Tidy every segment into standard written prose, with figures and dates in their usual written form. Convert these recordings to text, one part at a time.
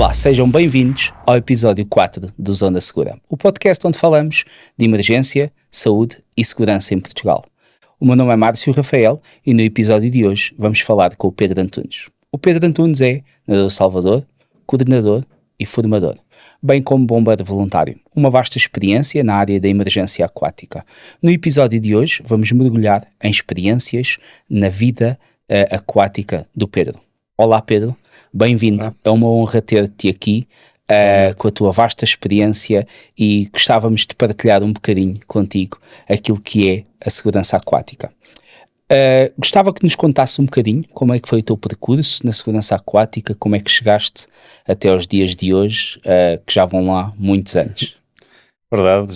Olá, sejam bem-vindos ao episódio 4 do Zona Segura, o podcast onde falamos de emergência, saúde e segurança em Portugal. O meu nome é Márcio Rafael e no episódio de hoje vamos falar com o Pedro Antunes. O Pedro Antunes é nadador salvador, coordenador e formador, bem como bombeiro voluntário, uma vasta experiência na área da emergência aquática. No episódio de hoje vamos mergulhar em experiências na vida aquática do Pedro. Olá Pedro, bem-vindo, Olá. é uma honra ter-te aqui com a tua vasta experiência e gostávamos de partilhar um bocadinho contigo aquilo que é a segurança aquática. Gostava que nos contasse um bocadinho como é que foi o teu percurso na segurança aquática, como é que chegaste até aos dias de hoje, que já vão lá muitos anos. Verdade,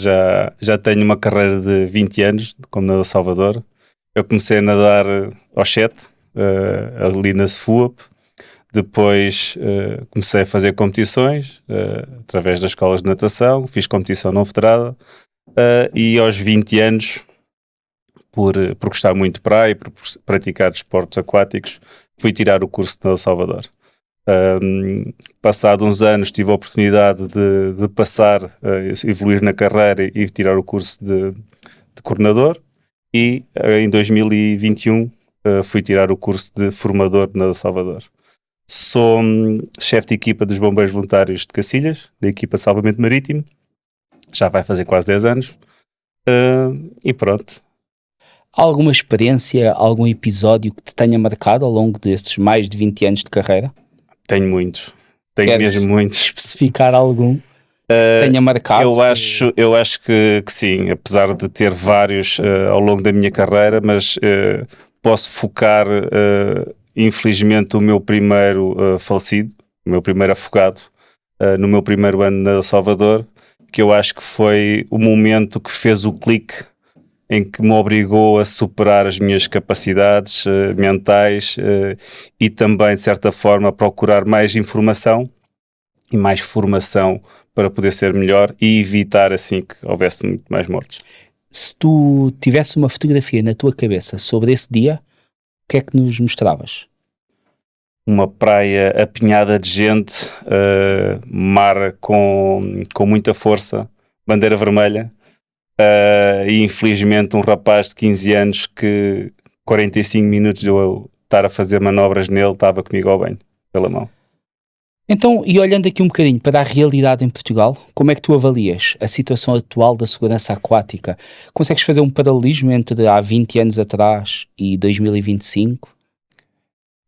já tenho uma carreira de 20 anos como nadador salvador. Eu comecei a nadar aos 7, ali na SFUAP. Depois comecei a fazer competições através das escolas de natação, fiz competição não federada e aos 20 anos, por gostar muito de praia e por praticar desportos aquáticos, fui tirar o curso de nadador salvador. Passado uns anos tive a oportunidade de passar, evoluir na carreira e tirar o curso de coordenador e em 2021 fui tirar o curso de formador de nadador salvador. Sou chefe de equipa dos bombeiros voluntários de Cacilhas, da equipa de salvamento marítimo, já vai fazer quase 10 anos e pronto. Há alguma experiência, algum episódio que te tenha marcado ao longo destes mais de 20 anos de carreira? Tenho muitos, tenho Queres mesmo muitos. especificar algum que tenha marcado? Eu acho que sim, apesar de ter vários ao longo da minha carreira, mas posso focar, infelizmente, o meu primeiro falecido, o meu primeiro afogado, no meu primeiro ano na Salvador, que eu acho que foi o momento que fez o clique em que me obrigou a superar as minhas capacidades mentais e também, de certa forma, a procurar mais informação e mais formação para poder ser melhor e evitar assim que houvesse muito mais mortes. Se tu tivesse uma fotografia na tua cabeça sobre esse dia, o que é que nos mostravas? Uma praia apinhada de gente, mar com muita força, bandeira vermelha, e infelizmente um rapaz de 15 anos que 45 minutos de eu estar a fazer manobras nele estava comigo ao banho, pela mão. Então, e olhando aqui um bocadinho para a realidade em Portugal, como é que tu avalias a situação atual da segurança aquática? Consegues fazer um paralelismo entre há 20 anos atrás e 2025?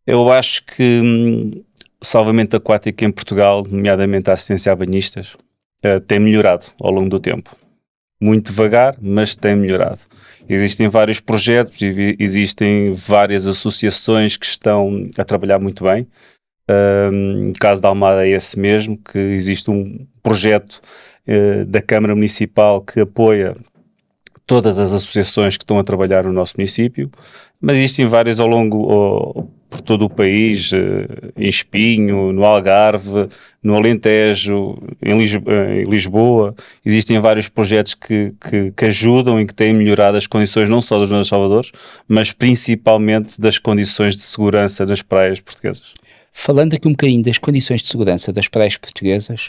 Eu acho que o salvamento aquático em Portugal, nomeadamente a assistência a banhistas, tem melhorado ao longo do tempo. Muito devagar, mas tem melhorado. Existem vários projetos e existem várias associações que estão a trabalhar muito bem. No caso da Almada é esse mesmo, que existe um projeto da Câmara Municipal que apoia todas as associações que estão a trabalhar no nosso município, mas existem várias ao longo, por todo o país, em Espinho, no Algarve, no Alentejo, em Lisboa. Existem vários projetos que ajudam e que têm melhorado as condições não só dos nossos salvadores, mas principalmente das condições de segurança nas praias portuguesas. Falando aqui um bocadinho das condições de segurança das praias portuguesas,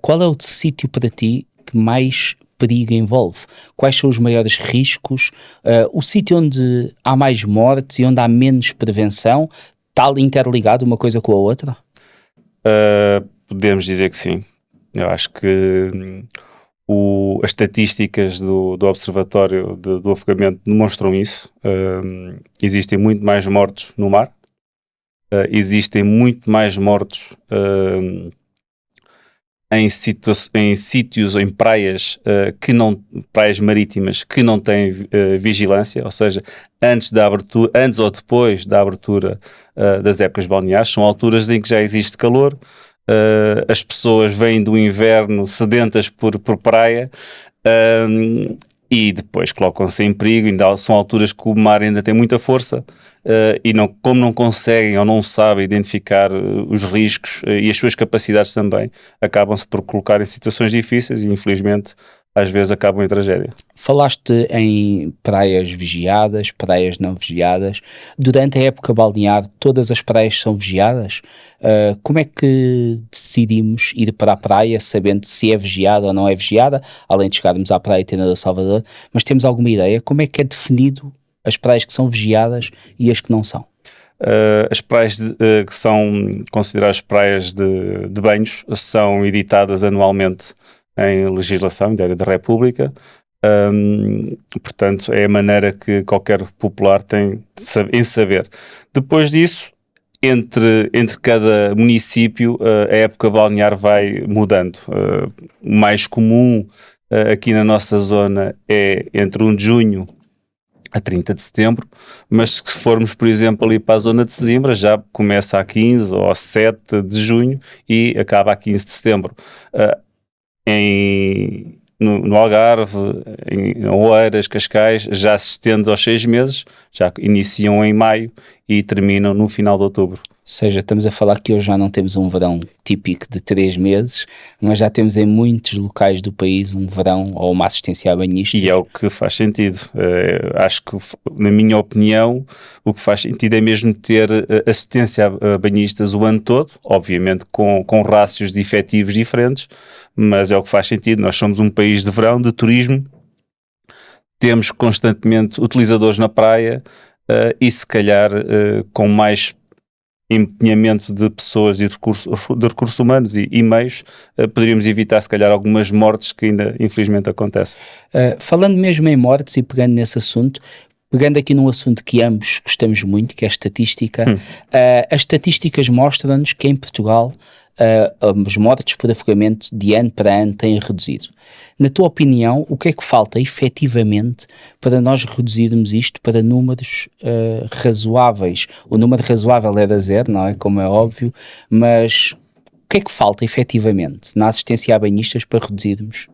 qual é o sítio para ti que mais perigo envolve? Quais são os maiores riscos? O sítio onde há mais mortes e onde há menos prevenção, está interligado uma coisa com a outra? Podemos dizer que sim. Eu acho que as estatísticas do Observatório do Afogamento demonstram isso. Existem muito mais mortos no mar. Existem muito mais mortos em sítios, em praias praias marítimas que não têm vigilância, ou seja, antes ou depois da abertura das épocas balneares. São alturas em que já existe calor, as pessoas vêm do inverno sedentas por praia e depois colocam-se em perigo. Ainda são alturas que o mar ainda tem muita força e como não conseguem ou não sabem identificar os riscos e as suas capacidades também, acabam-se por colocar em situações difíceis e infelizmente às vezes acabam em tragédia. Falaste em praias vigiadas, praias não vigiadas. Durante a época balnear, todas as praias são vigiadas? Como é que decidimos ir para a praia sabendo se é vigiada ou não é vigiada? Além de chegarmos à praia Tena do Salvador, mas temos alguma ideia? Como é que é definido as praias que são vigiadas e as que não são? As praias que são consideradas praias de banhos são editadas anualmente em legislação em Diário da República. Portanto, é a maneira que qualquer popular tem em saber. Depois disso, entre cada município, a época balnear vai mudando. O mais comum aqui na nossa zona é entre 1 de junho a 30 de setembro, mas se formos, por exemplo, ali para a zona de Sesimbra, já começa a 15 ou a 7 de junho e acaba a 15 de setembro. No Algarve, em Oeiras, Cascais, já se estende aos 6 meses, já iniciam em maio e terminam no final de outubro. Ou seja, estamos a falar que hoje já não temos um verão típico de 3 meses, mas já temos em muitos locais do país um verão ou uma assistência a banhistas. E é o que faz sentido. Acho que, na minha opinião, o que faz sentido é mesmo ter assistência a banhistas o ano todo, obviamente com rácios de efetivos diferentes, mas é o que faz sentido. Nós somos um país de verão, de turismo, temos constantemente utilizadores na praia e se calhar com mais empenhamento de pessoas e de recursos humanos e meios, poderíamos evitar se calhar algumas mortes que ainda infelizmente acontecem. Falando mesmo em mortes e pegando nesse assunto, pegando aqui num assunto que ambos gostamos muito, que é a estatística, as estatísticas mostram-nos que em Portugal as mortes por afogamento de ano para ano têm reduzido. Na tua opinião, o que é que falta efetivamente para nós reduzirmos isto para números razoáveis? O número razoável era 0, não é? Como é óbvio, mas o que é que falta efetivamente na assistência a banhistas para reduzirmos?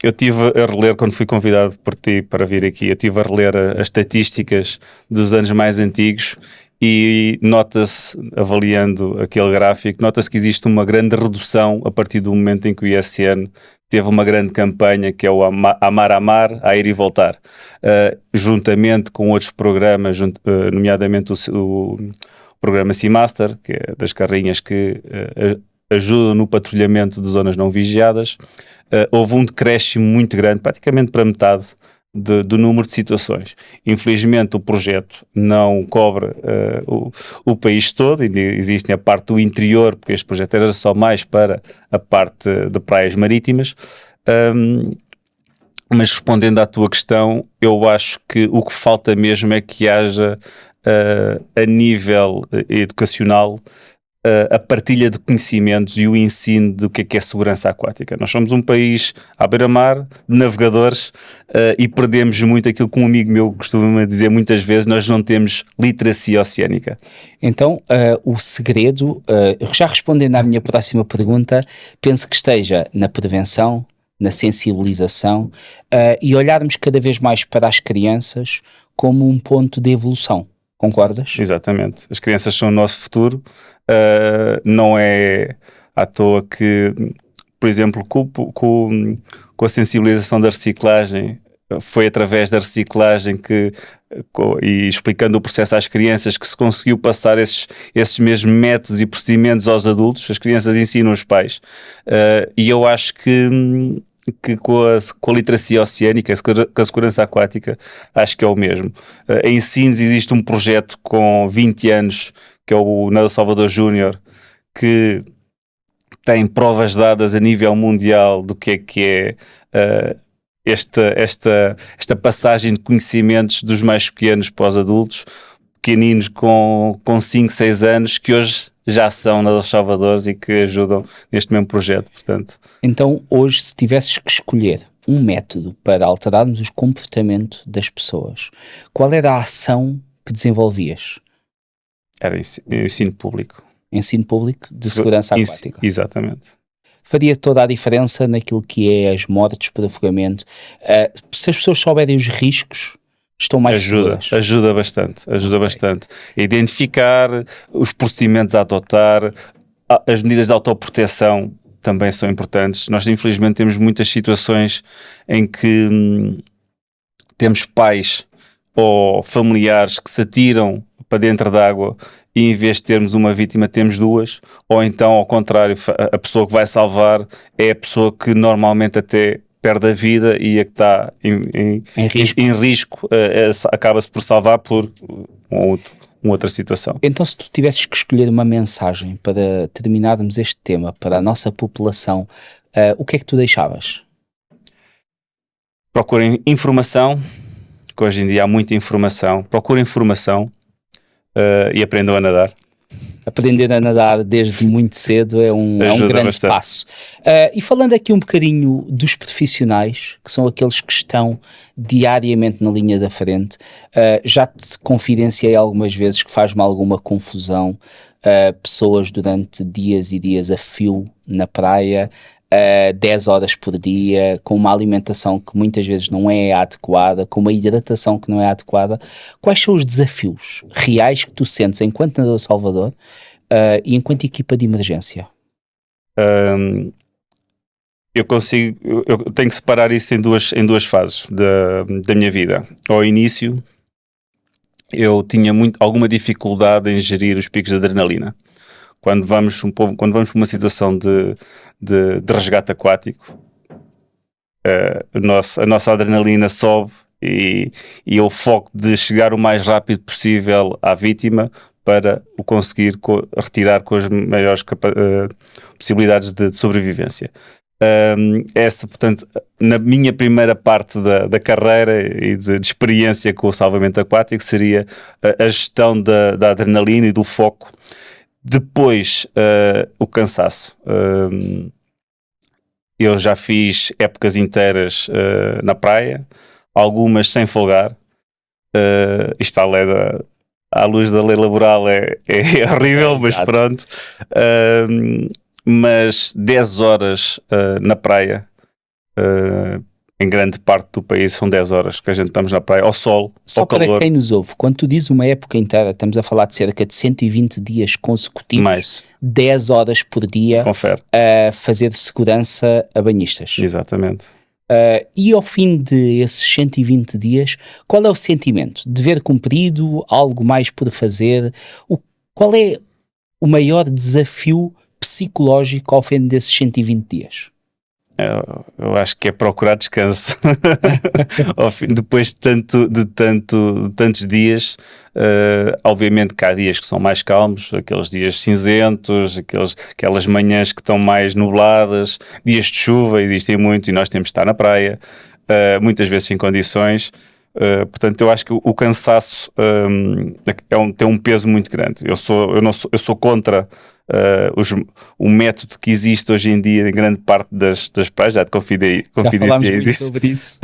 Eu estive a reler, quando fui convidado por ti para vir aqui, eu estive a reler as estatísticas dos anos mais antigos e nota-se, avaliando aquele gráfico, nota-se que existe uma grande redução a partir do momento em que o ISN teve uma grande campanha que é o Amar, a ir e voltar, juntamente com outros programas, nomeadamente o programa Seamaster, que é das carrinhas que ajudam no patrulhamento de zonas não vigiadas. Houve um decréscimo muito grande, praticamente para metade, do número de situações. Infelizmente o projeto não cobre o país todo, e existe a parte do interior, porque este projeto era só mais para a parte de praias marítimas. Mas respondendo à tua questão, eu acho que o que falta mesmo é que haja a nível educacional a partilha de conhecimentos e o ensino do que é segurança aquática. Nós somos um país à beira-mar, de navegadores, e perdemos muito aquilo que um amigo meu costuma dizer muitas vezes: nós não temos literacia oceânica. Então, o segredo, já respondendo à minha próxima pergunta, penso que esteja na prevenção, na sensibilização e olharmos cada vez mais para as crianças como um ponto de evolução. Concordas? Exatamente. As crianças são o nosso futuro. Não é à toa que, por exemplo, com a sensibilização da reciclagem, foi através da reciclagem e explicando o processo às crianças que se conseguiu passar esses mesmos métodos e procedimentos aos adultos. As crianças ensinam os pais. E eu acho que com a literacia oceânica, com a segurança aquática, acho que é o mesmo. Em Sines existe um projeto com 20 anos, que é o Nado Salvador Júnior, que tem provas dadas a nível mundial do que é esta passagem de conhecimentos dos mais pequenos para os adultos, pequeninos com 5, 6 anos, que hoje já são nadadores salvadores e que ajudam neste mesmo projeto, portanto. Então, hoje, se tivesses que escolher um método para alterarmos o comportamento das pessoas, qual era a ação que desenvolvias? Era ensino público. Ensino público de segurança aquática. Exatamente. Faria toda a diferença naquilo que é as mortes por afogamento. Se as pessoas souberem os riscos, estão mais seguras. Ajuda bastante. Identificar os procedimentos a adotar, as medidas de autoproteção também são importantes. Nós, infelizmente, temos muitas situações em que temos pais ou familiares que se atiram para dentro da água e em vez de termos uma vítima temos duas, ou então ao contrário, a pessoa que vai salvar é a pessoa que normalmente até perde a vida e a que está em risco acaba-se por salvar por uma outra situação. Então, se tu tivesses que escolher uma mensagem para terminarmos este tema para a nossa população, o que é que tu deixavas? Procurem informação, que hoje em dia há muita informação. Procurem informação e aprendam a nadar. Aprender a nadar desde muito cedo é um grande bastante. passo. E falando aqui um bocadinho dos profissionais, que são aqueles que estão diariamente na linha da frente, já te confidenciei algumas vezes que faz-me alguma confusão pessoas durante dias e dias a fio na praia, 10 horas por dia, com uma alimentação que muitas vezes não é adequada, com uma hidratação que não é adequada. Quais são os desafios reais que tu sentes enquanto nadador Salvador e enquanto equipa de emergência? Eu tenho que separar isso em duas fases da minha vida. Ao início, eu tinha alguma dificuldade em gerir os picos de adrenalina. Quando vamos para uma situação de resgate aquático, a nossa adrenalina sobe e o foco de chegar o mais rápido possível à vítima para o conseguir retirar com as maiores possibilidades de sobrevivência. Portanto, na minha primeira parte da carreira e de experiência com o salvamento aquático seria a gestão da adrenalina e do foco. Depois, o cansaço. Eu já fiz épocas inteiras na praia, algumas sem folgar. Isto à luz da lei laboral é horrível, mas pronto. Mas 10 horas na praia, em grande parte do país, são 10 horas que a gente estamos na praia, ao sol, só ao calor. Só para quem nos ouve, quando tu dizes uma época inteira, estamos a falar de cerca de 120 dias consecutivos, mais 10 horas por dia, confere, a fazer segurança a banhistas. Exatamente. E ao fim desses 120 dias, qual é o sentimento? Dever cumprido? Algo mais por fazer? Qual é o maior desafio psicológico ao fim desses 120 dias? Eu acho que é procurar descanso. Depois de tantos dias, obviamente que há dias que são mais calmos, aqueles dias cinzentos, aquelas manhãs que estão mais nubladas, dias de chuva, existem muitos e nós temos de estar na praia, muitas vezes em condições. Portanto, eu acho que o cansaço tem um peso muito grande. Eu sou contra o método que existe hoje em dia em grande parte das praias. Já te confidenciei isso. Sobre isso.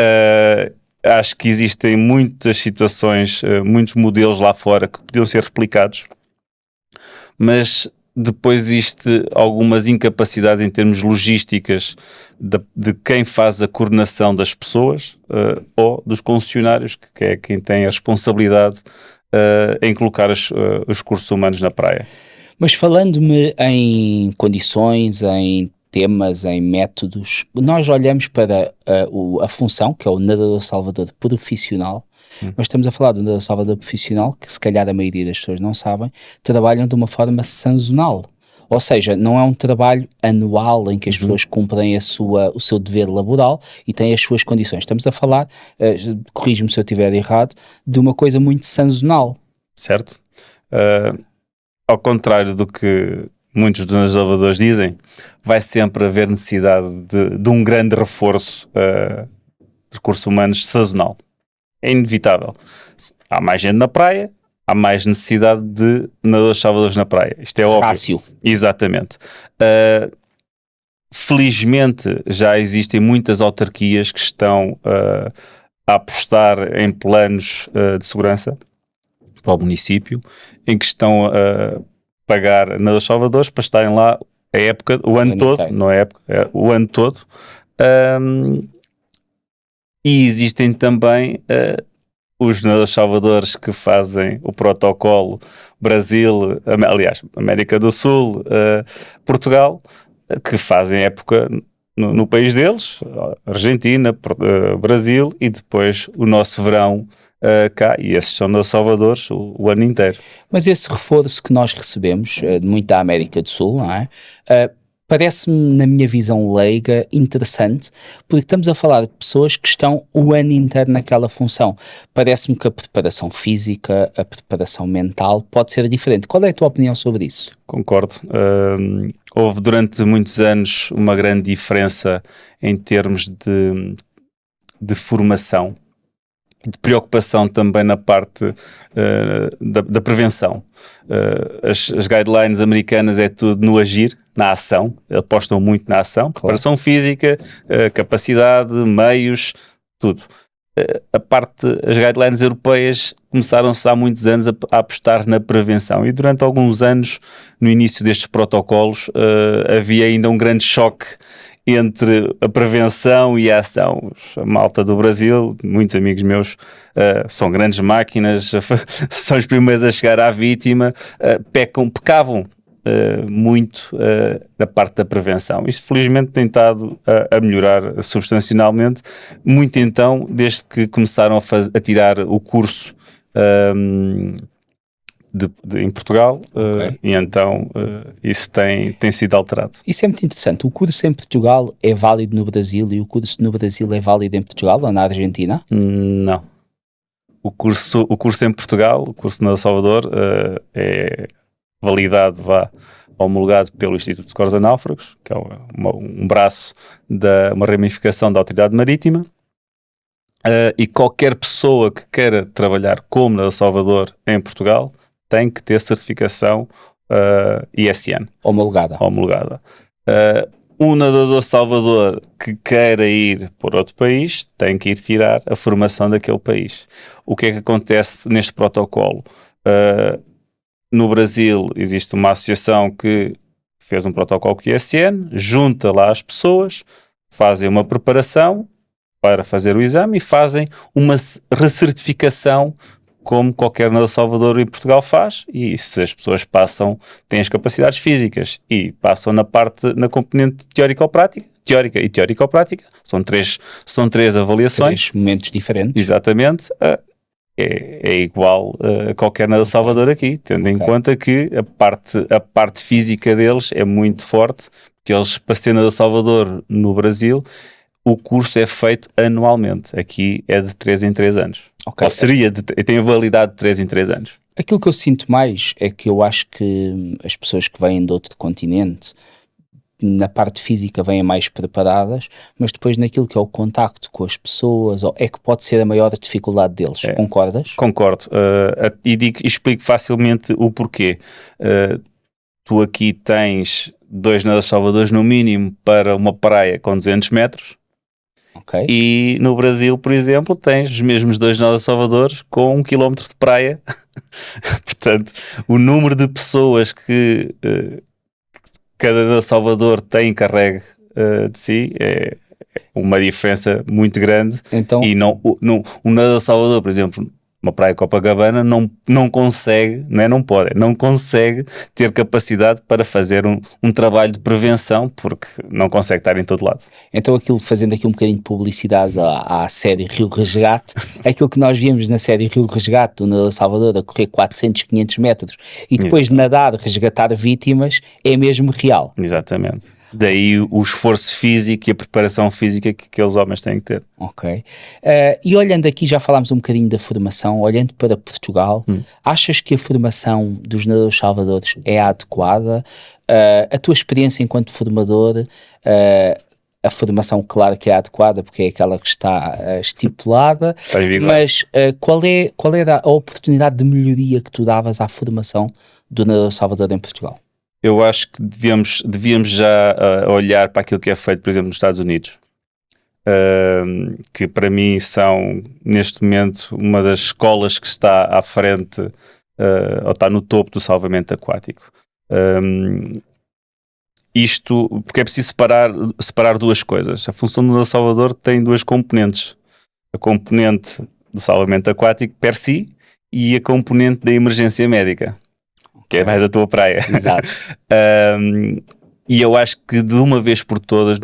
Acho que existem muitas situações, muitos modelos lá fora que podiam ser replicados, mas depois existe algumas incapacidades em termos logísticas de quem faz a coordenação das pessoas ou dos concessionários, que é quem tem a responsabilidade em colocar os recursos humanos na praia. Mas falando-me em condições, em temas, em métodos, nós olhamos para a função, que é o nadador salvador profissional, mas estamos a falar do nadador salvador profissional, que se calhar a maioria das pessoas não sabem, trabalham de uma forma sazonal. Ou seja, não é um trabalho anual em que as pessoas cumprem o seu dever laboral e têm as suas condições. Estamos a falar, corrige-me se eu estiver errado, de uma coisa muito sazonal. Certo. Ao contrário do que muitos dos salvadores dizem, vai sempre haver necessidade de um grande reforço de recursos humanos sazonal. É inevitável. Há mais gente na praia, há mais necessidade de nadadores salvadores na praia. Isto é óbvio. Rácio. Exatamente. Felizmente já existem muitas autarquias que estão a apostar em planos de segurança para o município, em que estão a pagar nadadores salvadores para estarem lá o ano todo, não é época, o ano todo. E existem também os nadadores salvadores que fazem o protocolo Brasil, aliás, América do Sul, Portugal, que fazem época no país deles, Argentina, Brasil, e depois o nosso verão cá, e esses são nos Salvadores o ano inteiro. Mas esse reforço que nós recebemos, muito da América do Sul, não é? Parece-me, na minha visão leiga, interessante, porque estamos a falar de pessoas que estão o ano inteiro naquela função. Parece-me que a preparação física, a preparação mental pode ser diferente. Qual é a tua opinião sobre isso? Concordo. Houve durante muitos anos uma grande diferença em termos de formação, de preocupação também na parte da prevenção. As guidelines americanas é tudo no agir, na ação, apostam muito na ação, preparação física, capacidade, meios, tudo. As guidelines europeias começaram-se há muitos anos a apostar na prevenção, e durante alguns anos, no início destes protocolos, havia ainda um grande choque entre a prevenção e a ação. A malta do Brasil, muitos amigos meus, são grandes máquinas, são os primeiros a chegar à vítima, pecavam muito na parte da prevenção. Isto felizmente tem estado a melhorar substancialmente, muito então, desde que começaram a tirar o curso em Portugal, e então isso tem sido alterado. Isso é muito interessante. O curso em Portugal é válido no Brasil e o curso no Brasil é válido em Portugal ou na Argentina? Não. O curso em Portugal, o curso no El Salvador, é validado, homologado pelo Instituto de Socorros a Náufragos, que é um braço, uma ramificação da Autoridade Marítima, e qualquer pessoa que queira trabalhar como no El Salvador em Portugal tem que ter certificação ISN. Homologada. Um nadador Salvador que queira ir por outro país tem que ir tirar a formação daquele país. O que é que acontece neste protocolo? No Brasil existe uma associação que fez um protocolo com o ISN, junta lá as pessoas, fazem uma preparação para fazer o exame e fazem uma recertificação como qualquer nadador Salvador em Portugal faz, e se as pessoas têm as capacidades físicas e passam na componente teórica e teórico-prática, são três avaliações. 3 momentos diferentes. Exatamente. É igual a qualquer nadador Salvador aqui, tendo em conta que a parte física deles é muito forte, porque eles, para ser nadador Salvador no Brasil, o curso é feito anualmente. Aqui é de 3 em 3 anos. Ou tem a validade de 3 em 3 anos. Aquilo que eu sinto mais é que eu acho que as pessoas que vêm de outro continente, na parte física, vêm mais preparadas, mas depois naquilo que é o contacto com as pessoas, é que pode ser a maior dificuldade deles. Concordas? Concordo. E explico facilmente o porquê. Tu aqui tens 2 nadadores Salvadores no mínimo para uma praia com 200 metros. E no Brasil, por exemplo, tens os mesmos 2 nadadores Salvadores com 1 quilómetro de praia. Portanto, o número de pessoas que cada nadador Salvador tem carregue de si é uma diferença muito grande. Então, e um nadador Salvador, por exemplo, uma praia Copacabana, não consegue, não consegue ter capacidade para fazer um trabalho de prevenção, porque não consegue estar em todo lado. Então fazendo aqui um bocadinho de publicidade à série Rio Resgate, aquilo que nós vimos na série Rio Resgate, o nadador Salvador a correr 400, 500 metros e depois nadar, resgatar vítimas, é mesmo real. Exatamente. Daí o esforço físico e a preparação física que aqueles homens têm que ter. E olhando aqui, já falámos um bocadinho da formação, olhando para Portugal, achas que a formação dos nadadores salvadores é adequada? A tua experiência enquanto formador, a formação, claro que é adequada, porque é aquela que está estipulada, mas qual era a oportunidade de melhoria que tu davas à formação do nadador salvador em Portugal? Eu acho que devíamos já olhar para aquilo que é feito, por exemplo, nos Estados Unidos, que para mim são, neste momento, uma das escolas que está à frente, ou está no topo do salvamento aquático. Isto, porque é preciso separar duas coisas. A função do Salvador tem 2 componentes. A componente do salvamento aquático per si e a componente da emergência médica, que é mais a tua praia. Exato. E eu acho que de uma vez por todas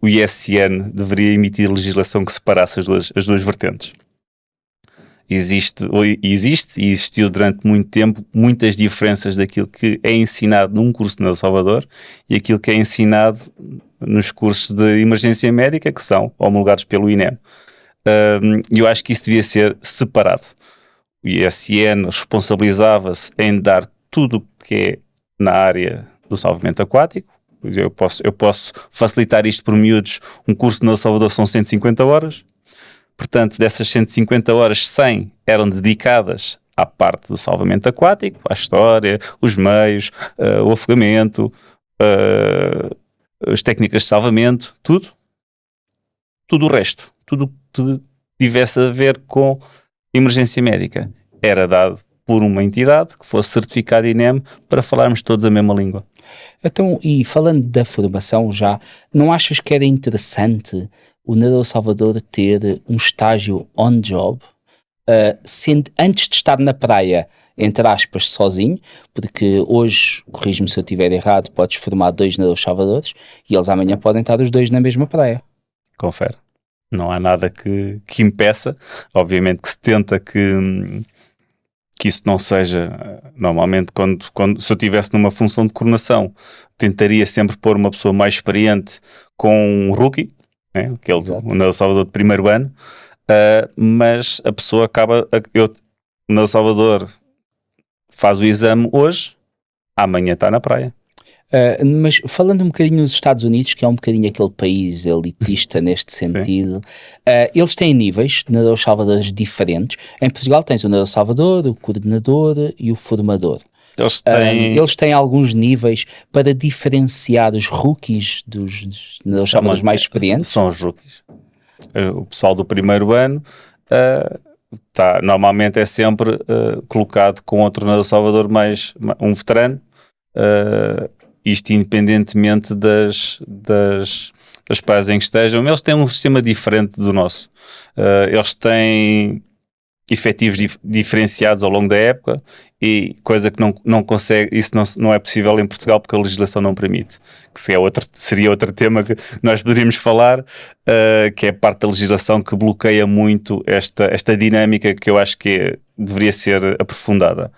o ISN deveria emitir legislação que separasse as duas vertentes. Existe e existiu durante muito tempo muitas diferenças daquilo que é ensinado num curso no El Salvador e aquilo que é ensinado nos cursos de emergência médica, que são homologados pelo INEM. E eu acho que isso devia ser separado. O ISN responsabilizava-se em dar tudo o que é na área do salvamento aquático. Eu posso facilitar isto por miúdos. Um curso no El Salvador são 150 horas. Portanto, dessas 150 horas, 100 eram dedicadas à parte do salvamento aquático, à história, os meios, o afogamento, as técnicas de salvamento, tudo. Tudo o resto, tudo que tivesse a ver com emergência médica, era dado por uma entidade que fosse certificada INEM para falarmos todos a mesma língua. Então, e falando da formação já, não achas que era interessante o El Salvador ter um estágio on-job, sendo antes de estar na praia, entre aspas, sozinho, porque hoje, corrijo-me se eu estiver errado, podes formar 2 El Salvadores e eles amanhã podem estar os 2 na mesma praia. Confere. Não há nada que impeça. Obviamente que se tenta que isso não seja. Normalmente, se eu estivesse numa função de coordenação, tentaria sempre pôr uma pessoa mais experiente com um rookie, né? O El Salvador de primeiro ano, mas a pessoa acaba. O El Salvador faz o exame hoje, amanhã está na praia. Mas falando um bocadinho nos Estados Unidos, que é um bocadinho aquele país elitista neste sentido, eles têm níveis de El Salvadores diferentes. Em Portugal tens o El Salvador, o coordenador e o formador. Eles têm alguns níveis para diferenciar os rookies dos El Salvadores mais experientes. São os rookies. O pessoal do primeiro ano normalmente é sempre colocado com outro El Salvador um veterano. Isto independentemente das praias em que estejam. Eles têm um sistema diferente do nosso. Eles têm efetivos diferenciados ao longo da época e coisa que não consegue, isso não é possível em Portugal porque a legislação não permite, que seria outro tema que nós poderíamos falar, que é parte da legislação que bloqueia muito esta dinâmica que eu acho que deveria ser aprofundada.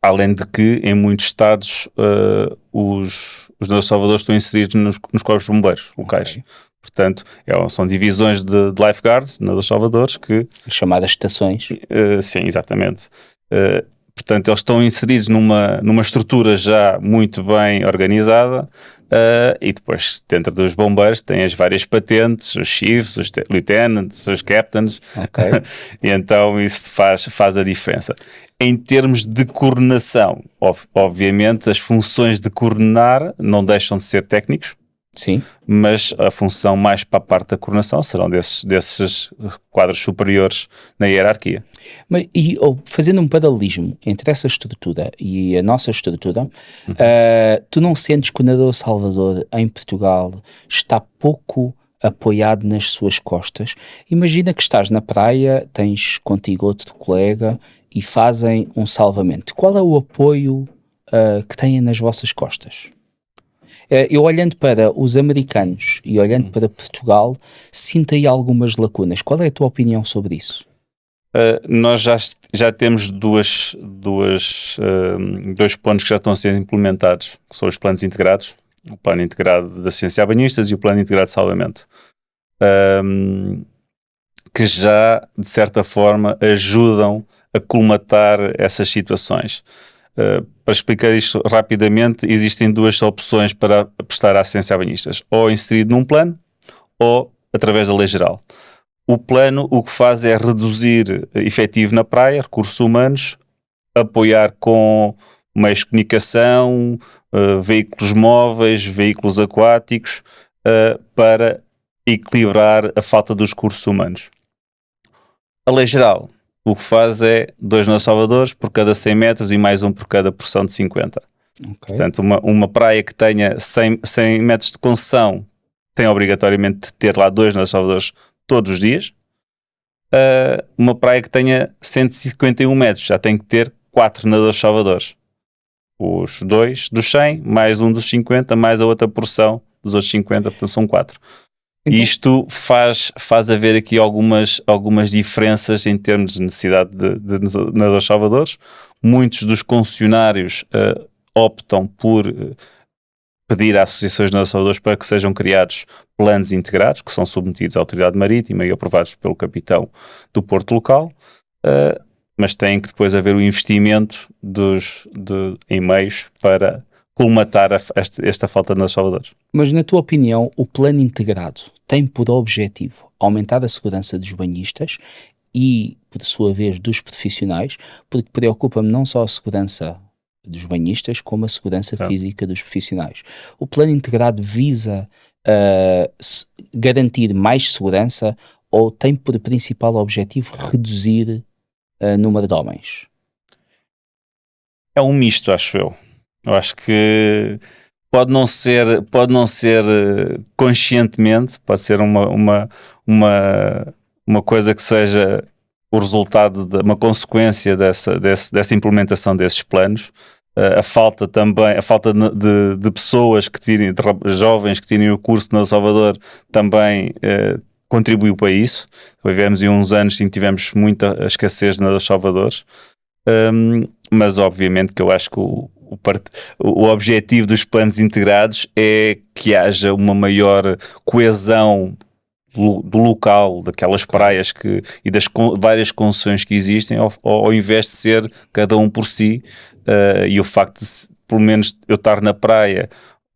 Além de que, em muitos estados, os El Salvadores estão inseridos nos corpos de bombeiros locais. Okay. Portanto, são divisões de lifeguards nos El Salvadores que... Chamadas estações. Sim, exatamente. Portanto, eles estão inseridos numa estrutura já muito bem organizada e depois, dentro dos bombeiros, têm as várias patentes, os chiefs, os lieutenants, os captains. Okay. E então isso faz a diferença. Em termos de coordenação, obviamente as funções de coordenar não deixam de ser técnicos. Sim. Mas a função mais para a parte da coordenação serão desses quadros superiores na hierarquia. Fazendo um paralelismo entre essa estrutura e a nossa estrutura, tu não sentes que o El Salvador em Portugal está pouco apoiado nas suas costas? Imagina que estás na praia, tens contigo outro colega e fazem um salvamento. Qual é o apoio que têm nas vossas costas? Eu olhando para os americanos e olhando para Portugal, sinto aí algumas lacunas. Qual é a tua opinião sobre isso? Nós já temos dois planos que já estão a ser implementados, que são os planos integrados, o plano integrado de assistência a banhistas e o plano integrado de salvamento, que já, de certa forma, ajudam a colmatar essas situações. Para explicar isto rapidamente, existem 2 opções para prestar assistência a banhistas, ou inserido num plano, ou através da lei geral. O plano o que faz é reduzir efetivo na praia, recursos humanos, apoiar com meios de comunicação, veículos móveis, veículos aquáticos, para equilibrar a falta dos recursos humanos. A lei geral o que faz é 2 El Salvadores por cada 100 metros e mais um por cada porção de 50. Okay. Portanto, uma praia que tenha 100 metros de concessão tem obrigatoriamente de ter lá 2 El Salvadores todos os dias. Uma praia que tenha 151 metros já tem que ter 4 El Salvadores. os 2 dos 100, mais um dos 50, mais a outra porção dos outros 50, portanto são 4. Então, isto faz haver aqui algumas diferenças em termos de necessidade de nadadores salvadores. Muitos dos concessionários optam por pedir a associações de nadadores salvadores para que sejam criados planos integrados, que são submetidos à autoridade marítima e aprovados pelo capitão do porto local, mas tem que depois haver o investimento em meios para colmatar esta falta de nadadores salvadores. Mas, na tua opinião, o plano integrado tem por objetivo aumentar a segurança dos banhistas e, por sua vez, dos profissionais, porque preocupa-me não só a segurança dos banhistas, como a segurança física dos profissionais. O plano integrado visa garantir mais segurança ou tem por principal objetivo reduzir o número de homens? É um misto, acho eu. Eu acho que pode não ser conscientemente, pode ser uma coisa que seja o resultado de uma consequência dessa implementação desses planos. A falta de pessoas que tirem, de jovens que tirem o curso na El Salvador também contribuiu para isso. Vivemos em uns anos em que tivemos muita escassez na El Salvador, mas obviamente que eu acho que o objetivo dos planos integrados é que haja uma maior coesão do local, daquelas praias e das várias concessões que existem, ao invés de ser cada um por si. E o facto de, pelo menos, eu estar na praia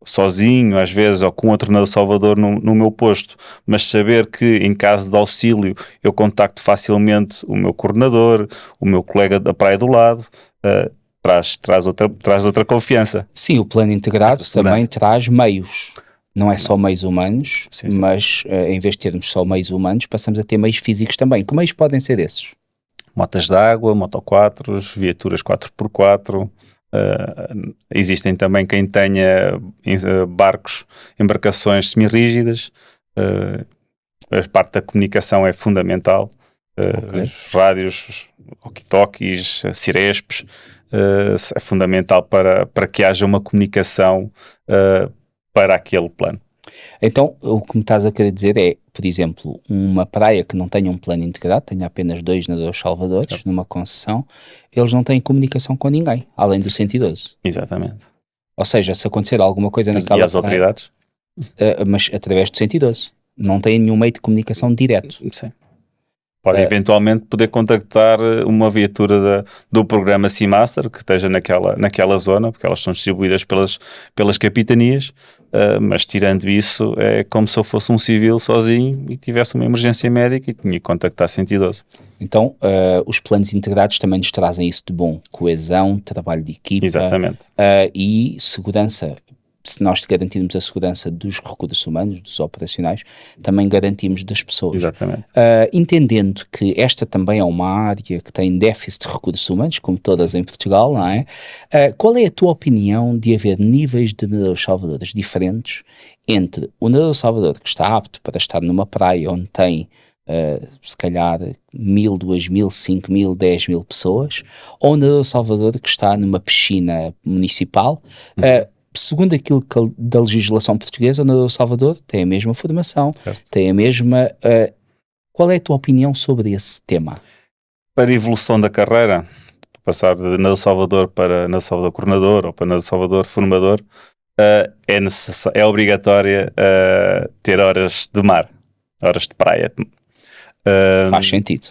sozinho, às vezes, ou com outro nadador salvador no meu posto, mas saber que, em caso de auxílio, eu contacto facilmente o meu coordenador, o meu colega da praia do lado, traz outra confiança. Sim, o plano integrado também traz meios. Não é só meios humanos, sim. Mas em vez de termos só meios humanos, passamos a ter meios físicos também. Que meios podem ser esses? Motas de água, motoquatros, viaturas 4x4. Existem também quem tenha barcos, embarcações semi-rígidas. A parte da comunicação é fundamental. Os rádios, walkie-talkies, cirespes, é fundamental para que haja uma comunicação para aquele plano. Então, o que me estás a querer dizer é, por exemplo, uma praia que não tenha um plano integrado, tenha apenas 2 nadadores salvadores numa concessão, eles não têm comunicação com ninguém, além do 112. Exatamente. Ou seja, se acontecer alguma coisa naquela praia... E as autoridades? Mas através do 112. Não têm nenhum meio de comunicação direto. Sim. Podem eventualmente poder contactar uma viatura do programa Seamaster que esteja naquela zona, porque elas são distribuídas pelas capitanias, mas tirando isso é como se eu fosse um civil sozinho e tivesse uma emergência médica e tinha que contactar 112. Então, os planos integrados também nos trazem isso de bom: coesão, trabalho de equipa. Exatamente. E segurança. Se nós garantirmos a segurança dos recursos humanos, dos operacionais, também garantimos das pessoas. Exatamente. Entendendo que esta também é uma área que tem déficit de recursos humanos, como todas em Portugal, não é? Qual é a tua opinião de haver níveis de nadadores salvadores diferentes entre o nadador salvador que está apto para estar numa praia onde tem se calhar 1.000, 2.000, 5.000, 10.000 pessoas, ou o nadador salvador que está numa piscina municipal? Segundo aquilo da legislação portuguesa, o nadador salvador tem a mesma formação, certo. Tem a mesma... qual é a tua opinião sobre esse tema? Para a evolução da carreira, passar de nadador salvador para nadador salvador coordenador ou para nadador salvador formador, é obrigatória ter horas de mar, horas de praia. Faz sentido.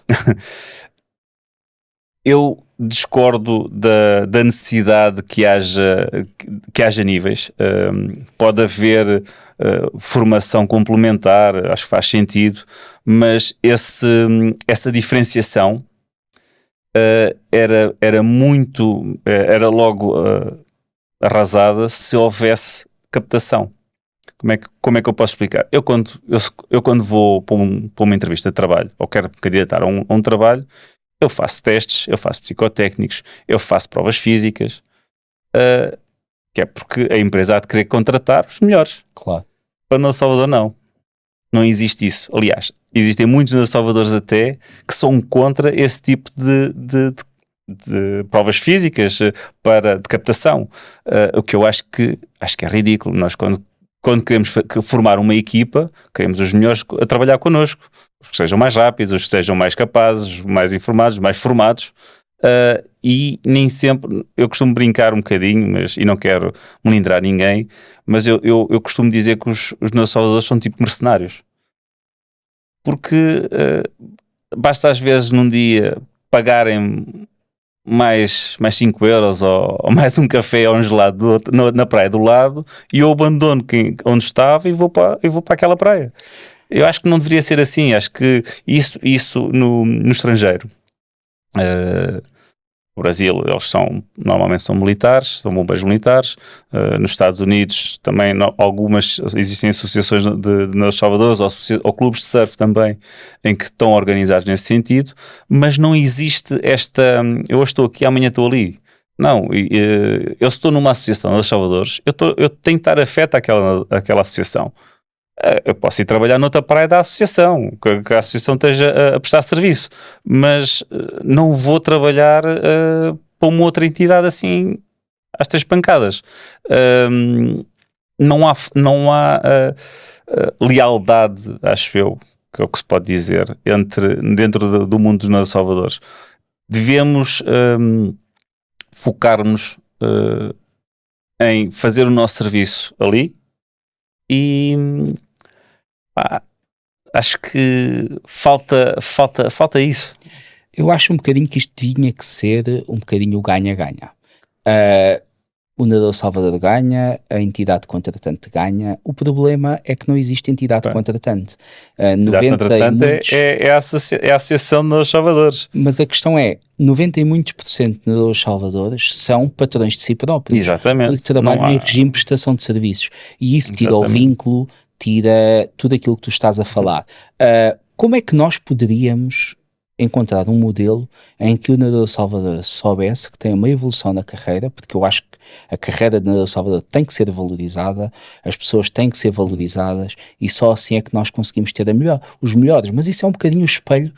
Eu discordo da necessidade que haja níveis. Pode haver formação complementar, acho que faz sentido, mas essa diferenciação era logo arrasada se houvesse captação. Como é que eu posso explicar? Eu quando vou para uma entrevista de trabalho ou quero candidatar a um trabalho, eu faço testes, eu faço psicotécnicos, eu faço provas físicas, que é porque a empresa há de querer contratar os melhores. Claro. Para El Salvador não existe isso. Aliás, existem muitos El Salvadores até que são contra esse tipo de provas físicas de captação. O que eu acho que é ridículo. Nós, quando queremos formar uma equipa, queremos os melhores a trabalhar connosco. Os que sejam mais rápidos, os que sejam mais capazes, mais informados, mais formados. E nem sempre, eu costumo brincar um bocadinho, e não quero melindrar ninguém, mas eu costumo dizer que os nossos salvadores são tipo mercenários. Porque basta às vezes num dia pagarem mais 5 euros ou mais um café ou um gelado na praia do lado, e eu abandono onde estava e vou para aquela praia. Eu acho que não deveria ser assim. Acho que isso no estrangeiro. O Brasil, eles normalmente são militares, são bombeiros militares. Nos Estados Unidos também existem associações de El Salvador ou clubes de surf também, em que estão organizados nesse sentido, mas não existe esta, eu hoje estou aqui, amanhã estou ali. Não, eu estou numa associação de El Salvadores, eu tenho que estar afeto àquela associação. Eu posso ir trabalhar noutra praia da associação, que a associação esteja a prestar serviço, mas não vou trabalhar para uma outra entidade assim às 3 pancadas. Não há lealdade, acho eu, que é o que se pode dizer, dentro do mundo dos nossos salvadores. Devemos focar-nos em fazer o nosso serviço ali e acho que falta isso. Eu acho um bocadinho que isto tinha que ser um bocadinho ganha-ganha. O nadador Salvador ganha, a entidade contratante ganha. O problema é que não existe entidade contratante. A entidade contratante é a Associação de Nadadores Salvadores. Mas a questão é, 90 e muitos por cento de nadadores salvadores são patrões de si próprios. Exatamente. Que trabalham em regime de prestação de serviços. E isso tira o vínculo, tira tudo aquilo que tu estás a falar. Como é que nós poderíamos encontrar um modelo em que o nadador Salvador soubesse que tem uma evolução na carreira, porque eu acho que a carreira de nadador Salvador tem que ser valorizada, as pessoas têm que ser valorizadas, e só assim é que nós conseguimos ter os melhores. Mas isso é um bocadinho o espelho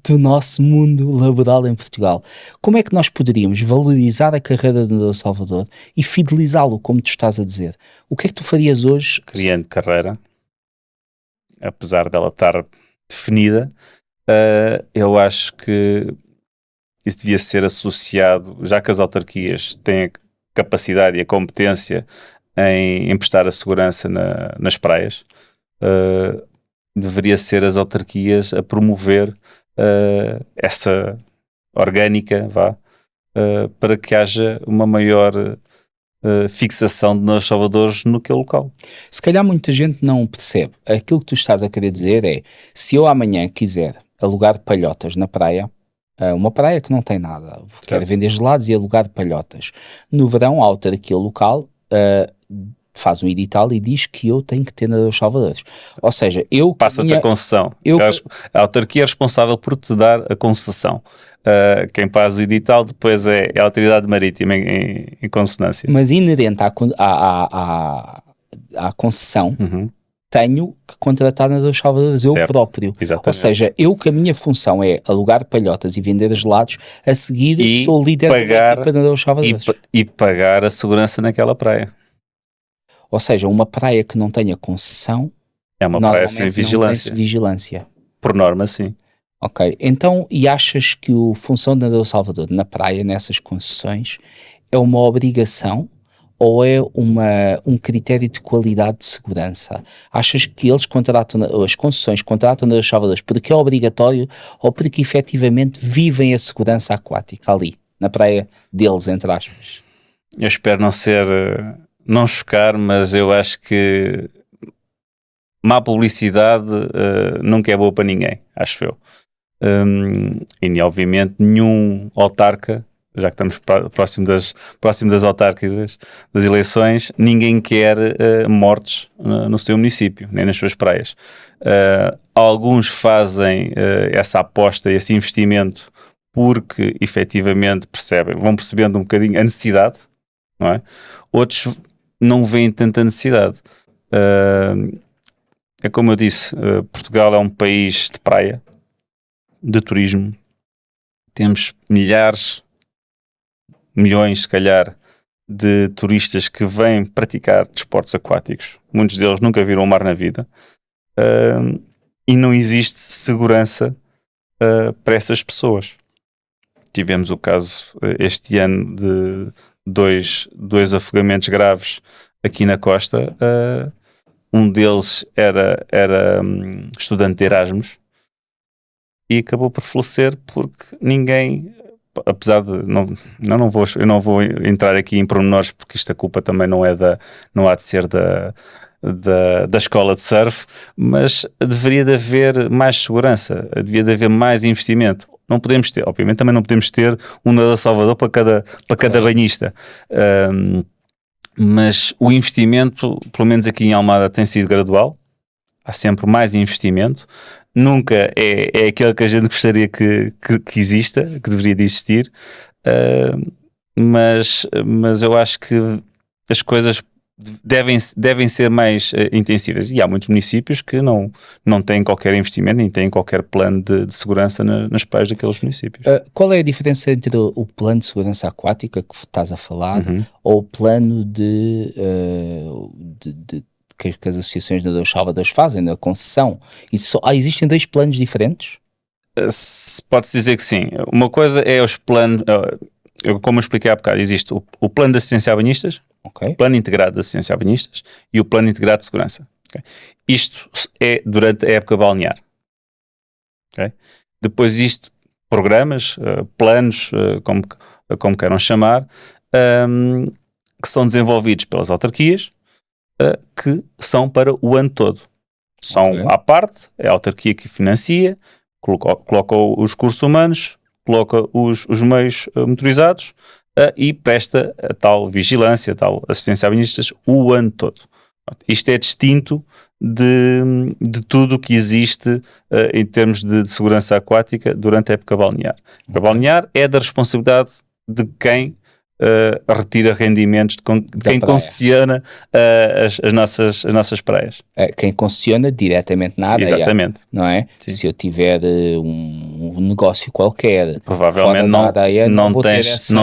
do nosso mundo laboral em Portugal. Como é que nós poderíamos valorizar a carreira do nadador Salvador e fidelizá-lo, como tu estás a dizer? O que é que tu farias hoje? Criando carreira, apesar dela estar definida, eu acho que isso devia ser associado, já que as autarquias têm a capacidade e a competência em prestar a segurança nas praias, deveria ser as autarquias a promover essa orgânica, para que haja uma maior fixação de nós salvadores naquele local. Se calhar muita gente não percebe. Aquilo que tu estás a querer dizer é, se eu amanhã quiser alugar palhotas na praia, uma praia que não tem nada, quero vender gelados e alugar palhotas. No verão, a autarquia local faz um edital e diz que eu tenho que ter nadadores salvadores. Ou seja, passa-te a concessão. A autarquia é responsável por te dar a concessão. Quem faz o edital depois é a autoridade marítima em consonância. Mas inerente à concessão, tenho que contratar nadadores salvadores eu próprio. Exatamente. Ou seja, que a minha função é alugar palhotas e vender gelados, a seguir sou líder da equipa de nadadores salvadores. E pagar a segurança naquela praia. Ou seja, uma praia que não tenha concessão é uma praia sem vigilância. Não tem vigilância. Por norma, sim. Ok, então, e achas que a função do nadador Salvador na praia, nessas concessões, é uma obrigação ou é um critério de qualidade de segurança? Achas que eles as concessões contratam nadadores Salvadores porque é obrigatório ou porque efetivamente vivem a segurança aquática ali, na praia deles, entre aspas? Eu espero não chocar, mas eu acho que má publicidade nunca é boa para ninguém, acho eu. E obviamente nenhum autarca, já que estamos próximo das autárquicas, das eleições, ninguém quer mortes no seu município, nem nas suas praias. Alguns fazem essa aposta, esse investimento, porque efetivamente vão percebendo um bocadinho a necessidade, não é? Outros não veem tanta necessidade. É como eu disse, Portugal é um país de praia, de turismo. Temos milhares milhões, se calhar, de turistas que vêm praticar desportos aquáticos. Muitos deles nunca viram o mar na vida. E não existe segurança para essas pessoas. Tivemos o caso este ano de dois afogamentos graves aqui na costa. Um deles era estudante de Erasmus e acabou por falecer porque ninguém, apesar de eu não vou entrar aqui em pormenores, porque isto a culpa também não há de ser da escola de surf, mas deveria de haver mais segurança, devia de haver mais investimento. Não podemos ter, obviamente também não podemos ter um nadador Salvador para cada banhista. Mas o investimento, pelo menos aqui em Almada, tem sido gradual. Há sempre mais investimento. Nunca é aquele que a gente gostaria que exista, que deveria de existir. Mas eu acho que as coisas devem ser mais intensivas. E há muitos municípios que não têm qualquer investimento, nem têm qualquer plano de segurança nas praias daqueles municípios. Qual é a diferença entre o plano de segurança aquática que estás a falar ou o plano que as associações de nadadores salvadores fazem, na concessão? Existem dois planos diferentes? Pode-se dizer que sim. Uma coisa é os planos... como eu expliquei há bocado, existe o plano de assistência a banhistas, o plano integrado de assistência a banhistas e o plano integrado de segurança. Okay? Isto é durante a época balnear. Okay? Depois existe programas, planos, como queiram chamar, que são desenvolvidos pelas autarquias, que são para o ano todo. São à parte, é a autarquia que financia, coloca os recursos humanos, coloca os meios motorizados e presta a tal vigilância, a tal assistência a banhistas o ano todo. Isto é distinto de tudo o que existe em termos de segurança aquática durante a época balnear. A balnear é da responsabilidade de quem retira rendimentos, de quem concessiona as nossas praias. Quem concessiona diretamente na areia. Exatamente. Não é? Sim. Se eu tiver um negócio qualquer, provavelmente não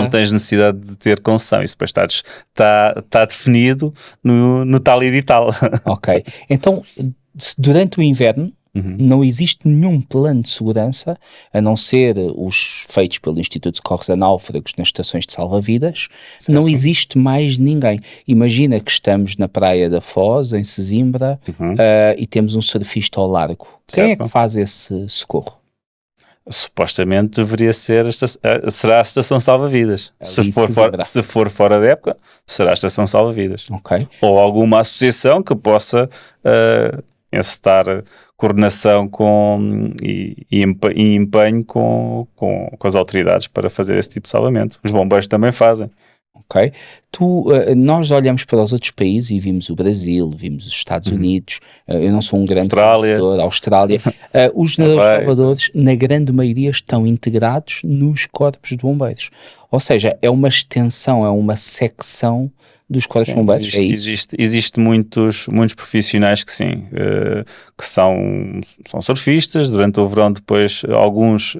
tens necessidade de ter concessão. Isso depois está definido no tal edital. Ok. Então, durante o inverno, não existe nenhum plano de segurança, a não ser os feitos pelo Instituto de Socorros a Náufragos nas estações de salva-vidas. Certo. Não existe mais ninguém. Imagina que estamos na Praia da Foz, em Sesimbra, e temos um surfista ao largo. Quem é que faz esse socorro? Supostamente deveria ser será a estação salva-vidas. Se for fora da época, será a estação salva-vidas. Okay. Ou alguma associação que possa encetar coordenação e empenho com as autoridades para fazer esse tipo de salvamento. Os bombeiros também fazem. Ok. Nós olhamos para os outros países e vimos o Brasil, vimos os Estados Unidos, eu não sou um grande conhecedor, Austrália. Os nadadores salvadores, na grande maioria, estão integrados nos corpos de bombeiros. Ou seja, é uma extensão, é uma secção dos corpos de bombeiros. Existe muitos profissionais que sim, que são surfistas. Durante o verão depois alguns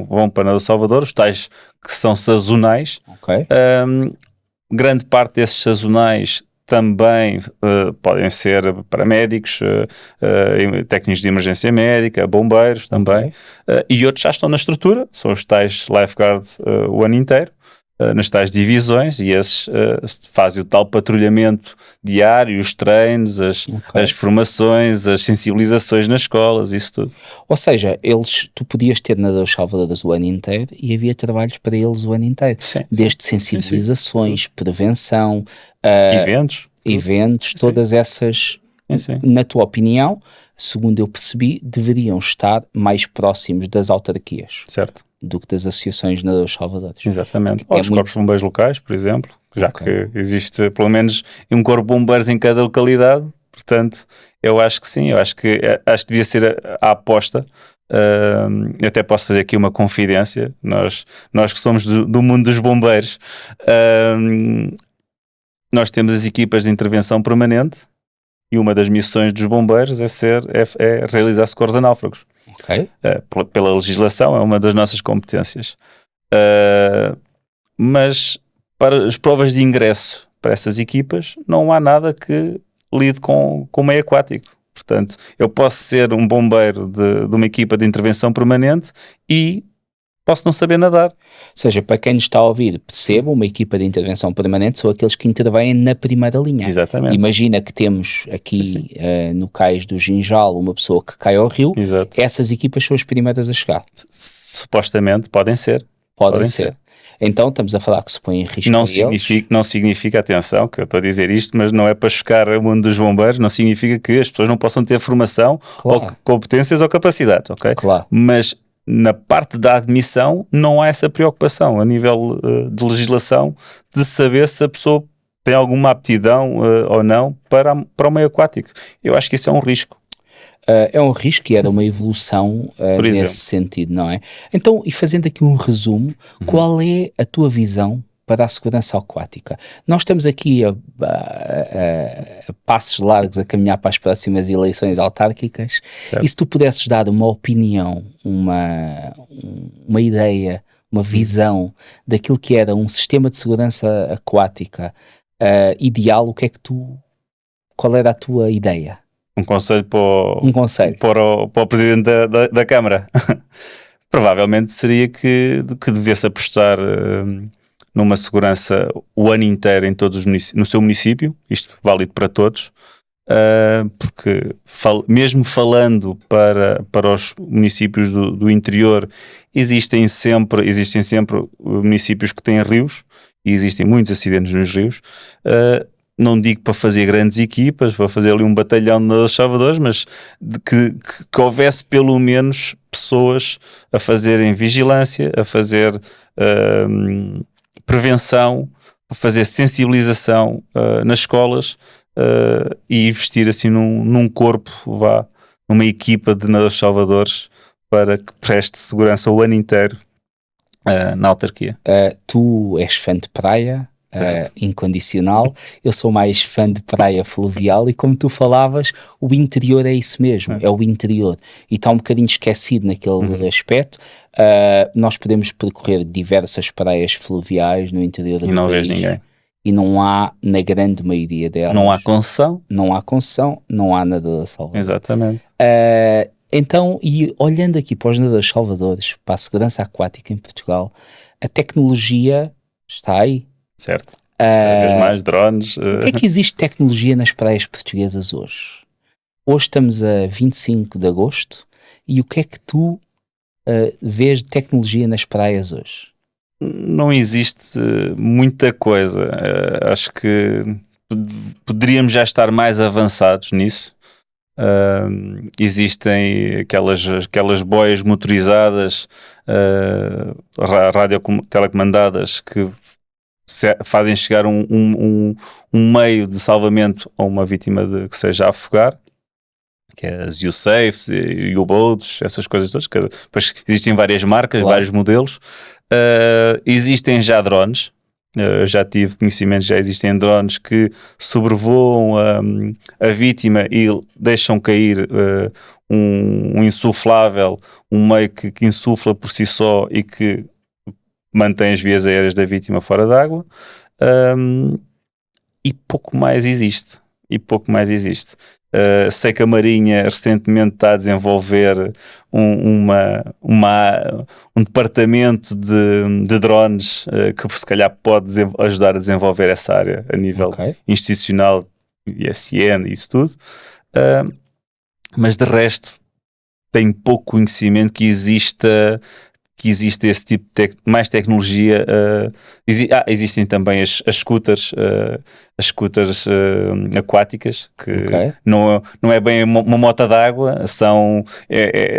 vão para o Salvador, os tais que são sazonais. Okay. Grande parte desses sazonais também podem ser paramédicos, técnicos de emergência médica, bombeiros também, e outros já estão na estrutura, são os tais lifeguard o ano inteiro, nas tais divisões, e esses fazem o tal patrulhamento diário, os treinos, as formações, as sensibilizações nas escolas, isso tudo. Ou seja, tu podias ter nadadores salvadores o ano inteiro e havia trabalhos para eles o ano inteiro. Sim, desde sensibilizações, prevenção, eventos, todas essas, na tua opinião, segundo eu percebi, deveriam estar mais próximos das autarquias. Certo. Do que das associações de nadadores salvadores. Exatamente. Ou dos corpos de bombeiros locais, por exemplo, já que existe pelo menos um corpo de bombeiros em cada localidade, portanto, eu acho que sim, acho que devia ser a aposta. Eu até posso fazer aqui uma confidência, nós que somos do mundo dos bombeiros, nós temos as equipas de intervenção permanente e uma das missões dos bombeiros é realizar socorros a náufragos. Okay. Pela legislação é uma das nossas competências, mas para as provas de ingresso para essas equipas, não há nada que lide com o meio aquático. Portanto, eu posso ser um bombeiro de uma equipa de intervenção permanente e posso não saber nadar. Ou seja, para quem nos está a ouvir, perceba, uma equipa de intervenção permanente são aqueles que intervêm na primeira linha. Exatamente. Imagina que temos aqui no cais do Ginjal uma pessoa que cai ao rio. Exato. Essas equipas são as primeiras a chegar. Supostamente podem ser. Podem ser. Então estamos a falar que se põe em risco não significa, atenção, que eu estou a dizer isto, mas não é para chocar o mundo dos bombeiros, não significa que as pessoas não possam ter formação, ou competências ou capacidades, ok? Claro. Mas na parte da admissão não há essa preocupação a nível de legislação de saber se a pessoa tem alguma aptidão ou não para o meio aquático. Eu acho que isso é um risco. É um risco e era uma evolução nesse sentido, não é? Então, e fazendo aqui um resumo, qual é a tua visão para a segurança aquática? Nós estamos aqui a passos largos a caminhar para as próximas eleições autárquicas. Certo. E se tu pudesses dar uma opinião, uma ideia, uma visão daquilo que era um sistema de segurança aquática ideal, qual era a tua ideia? Um conselho para o Presidente da Câmara. Provavelmente seria que devesse apostar numa segurança o ano inteiro em todos no seu município, isto válido para todos, porque mesmo falando para os municípios do interior, existem sempre municípios que têm rios e existem muitos acidentes nos rios. Não digo para fazer grandes equipas, para fazer ali um batalhão de nadadores salvadores, mas que houvesse pelo menos pessoas a fazerem vigilância, a fazer prevenção, a fazer sensibilização nas escolas e investir assim num corpo, numa equipa de nadadores salvadores para que preste segurança o ano inteiro na autarquia. Tu és fã de praia? Incondicional, eu sou mais fã de praia fluvial e como tu falavas, o interior é isso mesmo, é o interior e está um bocadinho esquecido naquele aspecto. Nós podemos percorrer diversas praias fluviais no interior do país. E não vês ninguém. E não há, na grande maioria delas, não há concessão, não há nadador salvador. Exatamente. Então, e olhando aqui para os nadadores salvadores, para a segurança aquática em Portugal, a tecnologia está aí. Certo. Cada vez mais drones. O que é que existe tecnologia nas praias portuguesas hoje? Hoje estamos a 25 de agosto e o que é que tu vês de tecnologia nas praias hoje? Não existe muita coisa. Acho que poderíamos já estar mais avançados nisso. Existem aquelas boias motorizadas, telecomandadas que fazem chegar um meio de salvamento a uma vítima que seja a afogar, que é as U-Safes e U-Boats, essas coisas todas. Depois existem várias marcas, claro, vários modelos. Existem já drones. Já tive conhecimento, já existem drones que sobrevoam a vítima e deixam cair um insuflável, um meio que insufla por si só e que mantém as vias aéreas da vítima fora d'água, e pouco mais existe. Sei que a Marinha recentemente está a desenvolver um departamento de drones que se calhar pode ajudar a desenvolver essa área a nível institucional, ISN e isso tudo, mas de resto tenho pouco conhecimento que exista esse tipo de mais tecnologia. Existem também as scooters, aquáticas, que não é bem uma moto d'água,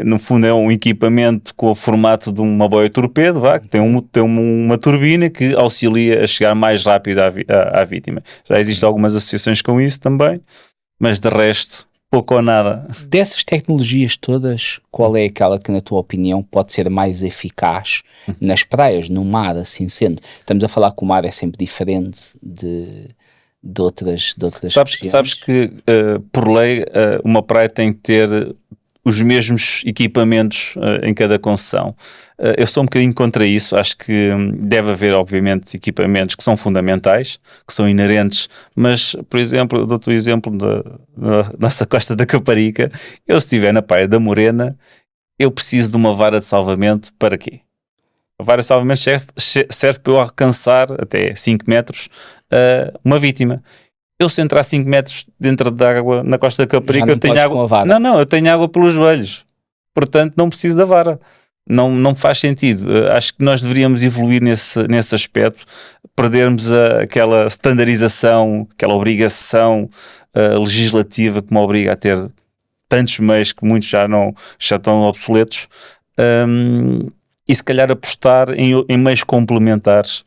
no fundo é um equipamento com o formato de uma boia torpedo, que tem uma turbina que auxilia a chegar mais rápido à vítima. Já existem algumas associações com isso também, mas de resto pouco ou nada. Dessas tecnologias todas, qual é aquela que, na tua opinião, pode ser mais eficaz nas praias, no mar, assim sendo? Estamos a falar que o mar é sempre diferente de outras regiões. Sabes que, por lei, uma praia tem que ter os mesmos equipamentos em cada concessão. Eu sou um bocadinho contra isso. Acho que deve haver, obviamente, equipamentos que são fundamentais, que são inerentes, mas, por exemplo, eu dou-te o exemplo da nossa Costa da Caparica. Eu, se estiver na Praia da Morena, eu preciso de uma vara de salvamento para quê? A vara de salvamento serve para eu alcançar até 5 metros uma vítima. Eu, se entrar 5 metros dentro da água na Costa da Caparica, eu tenho água. Não, eu tenho água pelos joelhos. Portanto, não preciso da vara. Não faz sentido. Acho que nós deveríamos evoluir nesse aspecto, perdermos aquela standardização, aquela obrigação legislativa que me obriga a ter tantos meios que muitos já estão obsoletos, e se calhar apostar em meios complementares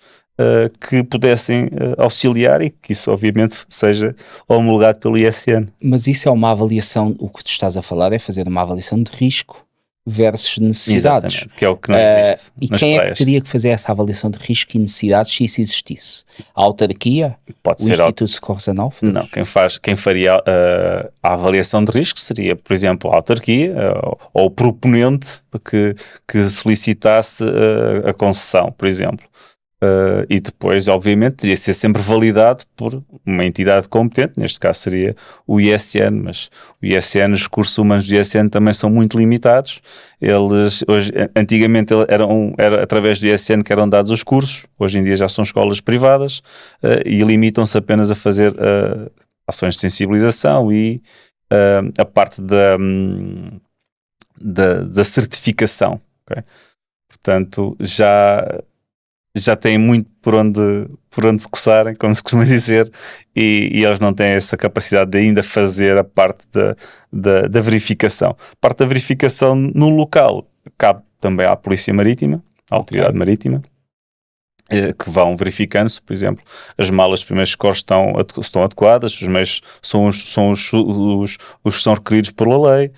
que pudessem auxiliar e que isso obviamente seja homologado pelo ISN. Mas isso é uma avaliação, o que tu estás a falar é fazer uma avaliação de risco versus necessidades. Exatamente, que é o que não existe e nas quem praias. É que teria que fazer essa avaliação de risco e necessidades se isso existisse? A autarquia? Pode o ser Instituto de Socorros a Náufragos? Não, quem faria a avaliação de risco seria, por exemplo, a autarquia ou o proponente que solicitasse a concessão, por exemplo. E depois, obviamente, teria de ser sempre validado por uma entidade competente, neste caso seria o ISN, mas o ISN, os recursos humanos do ISN também são muito limitados. Antigamente era através do ISN que eram dados os cursos, hoje em dia já são escolas privadas e limitam-se apenas a fazer ações de sensibilização e a parte da certificação. Okay? Portanto, já têm muito por onde se coçarem, como se costuma dizer, e eles não têm essa capacidade de ainda fazer a parte da verificação. A parte da verificação no local cabe também à Polícia Marítima, à Autoridade Marítima, que vão verificando se, por exemplo, as malas de primeiros socorros estão adequadas, os meios são os que são requeridos pela lei,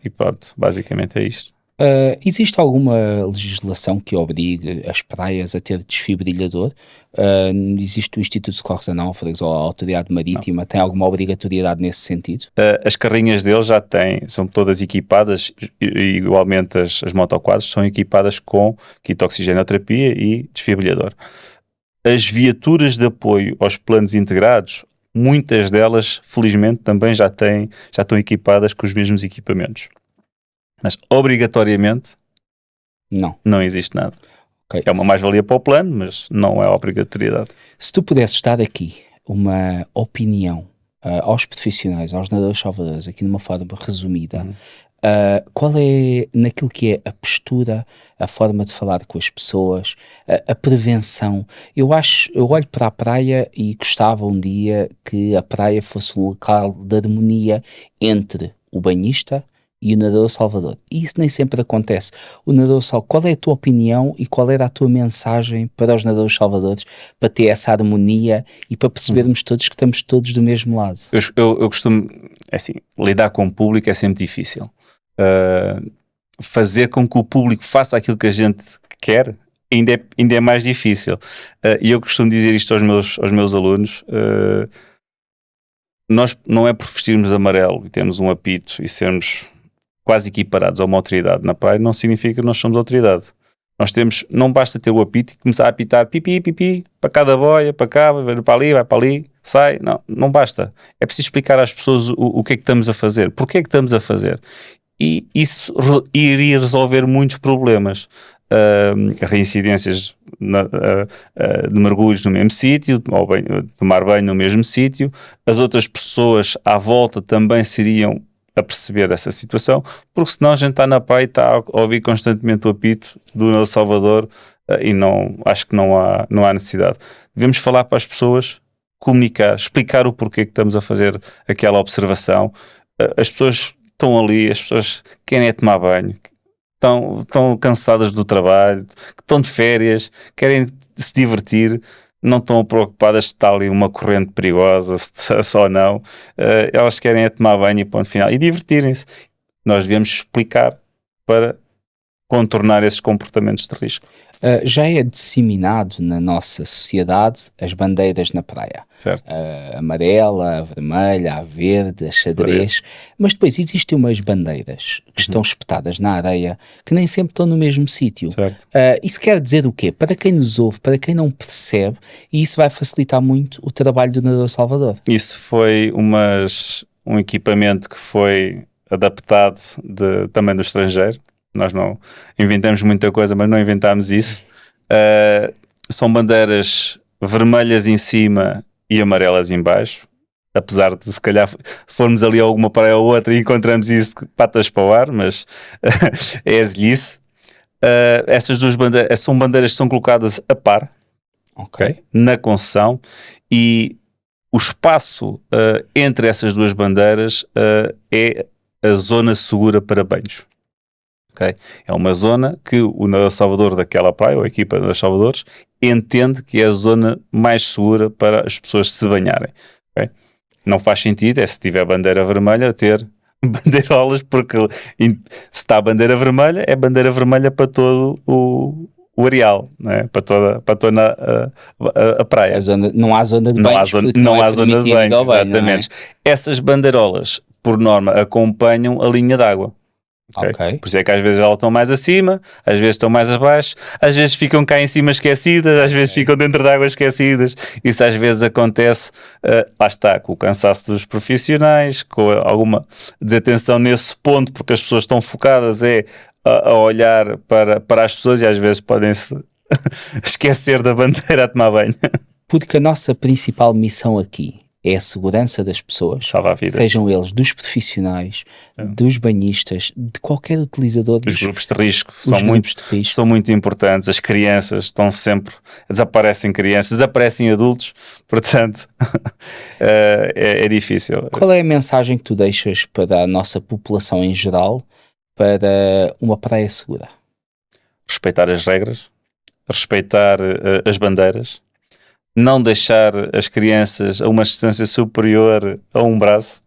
e pronto, basicamente é isto. Existe alguma legislação que obrigue as praias a ter desfibrilhador? Existe o Instituto de Socorros a Náufragos ou a Autoridade Marítima? Tem alguma obrigatoriedade nesse sentido? As carrinhas deles já são todas equipadas, igualmente as motoquadros são equipadas com kit de oxigenoterapia e desfibrilhador. As viaturas de apoio aos planos integrados, muitas delas, felizmente, também já estão equipadas com os mesmos equipamentos. Mas obrigatoriamente não existe nada. Okay. É uma mais-valia para o plano, mas não é obrigatoriedade. Se tu pudesses dar aqui uma opinião aos profissionais, aos nadadores salvadores, aqui numa forma resumida, qual é, naquilo que é a postura, a forma de falar com as pessoas, a prevenção? Eu olho para a praia e gostava um dia que a praia fosse um local de harmonia entre o banhista e o nadador salvador. E isso nem sempre acontece. O nadador salvador, qual é a tua opinião e qual era a tua mensagem para os nadadores salvadores para ter essa harmonia e para percebermos todos que estamos todos do mesmo lado? Eu costumo, assim, lidar com o público é sempre difícil. Fazer com que o público faça aquilo que a gente quer ainda é mais difícil. E eu costumo dizer isto aos meus alunos. Nós não é por vestirmos amarelo e termos um apito e sermos quase equiparados a uma autoridade na praia, não significa que nós somos autoridade. Não basta ter o apito e começar a apitar pipi, para cada boia, para cá, vai para ali, sai. Não basta. É preciso explicar às pessoas o que é que estamos a fazer, porque é que estamos a fazer. E isso iria resolver muitos problemas. Reincidências de mergulhos no mesmo sítio, tomar banho no mesmo sítio, as outras pessoas à volta também seriam a perceber essa situação, porque senão a gente está na praia e está a ouvir constantemente o apito do El Salvador e acho que não há necessidade. Devemos falar para as pessoas, comunicar, explicar o porquê que estamos a fazer aquela observação. As pessoas estão ali, as pessoas querem tomar banho, estão cansadas do trabalho, estão de férias, querem se divertir, não estão preocupadas se está ali uma corrente perigosa, se está ou não. Elas querem tomar banho e ponto final. E divertirem-se. Nós devemos explicar para contornar esses comportamentos de risco. Já é disseminado na nossa sociedade as bandeiras na praia. Certo. A amarela, a vermelha, a verde, a xadrez. Mas depois existem umas bandeiras que estão espetadas na areia que nem sempre estão no mesmo sítio. Certo. Isso quer dizer o quê? Para quem nos ouve, para quem não percebe, e isso vai facilitar muito o trabalho do nadador Salvador. Isso foi um equipamento que foi adaptado também do estrangeiro. Nós não inventamos muita coisa, mas não inventámos isso. São bandeiras vermelhas em cima e amarelas em baixo. Apesar de, se calhar, formos ali a alguma praia ou outra e encontramos isso de patas para o ar, mas é asguice. Essas duas bandeiras são bandeiras que são colocadas a par, okay, na concessão, e o espaço entre essas duas bandeiras é a zona segura para banhos. Okay? É uma zona que o nadador Salvador daquela praia, ou a equipa dos Salvadores, entende que é a zona mais segura para as pessoas se banharem. Okay? Não faz sentido, se tiver bandeira vermelha, ter bandeirolas, porque se está a bandeira vermelha, é bandeira vermelha para todo o areal, não é? Para toda a praia. Não há zona de banhos. Não há zona de banhos, exatamente. Essas bandeirolas, por norma, acompanham a linha d'água. Okay? Por isso é que às vezes elas estão mais acima, às vezes estão mais abaixo, às vezes ficam cá em cima esquecidas, às vezes ficam dentro de água esquecidas. Isso às vezes acontece, lá está, com o cansaço dos profissionais, com alguma desatenção nesse ponto, porque as pessoas estão focadas a olhar para as pessoas e às vezes podem-se esquecer da bandeira a tomar banho. Porque a nossa principal missão aqui é a segurança das pessoas, sejam eles dos profissionais, dos banhistas, de qualquer utilizador. Os grupos de risco são muito importantes. As crianças desaparecem crianças, desaparecem adultos, portanto é difícil. Qual é a mensagem que tu deixas para a nossa população em geral para uma praia segura? Respeitar as regras, respeitar as bandeiras, não deixar as crianças a uma distância superior a um braço,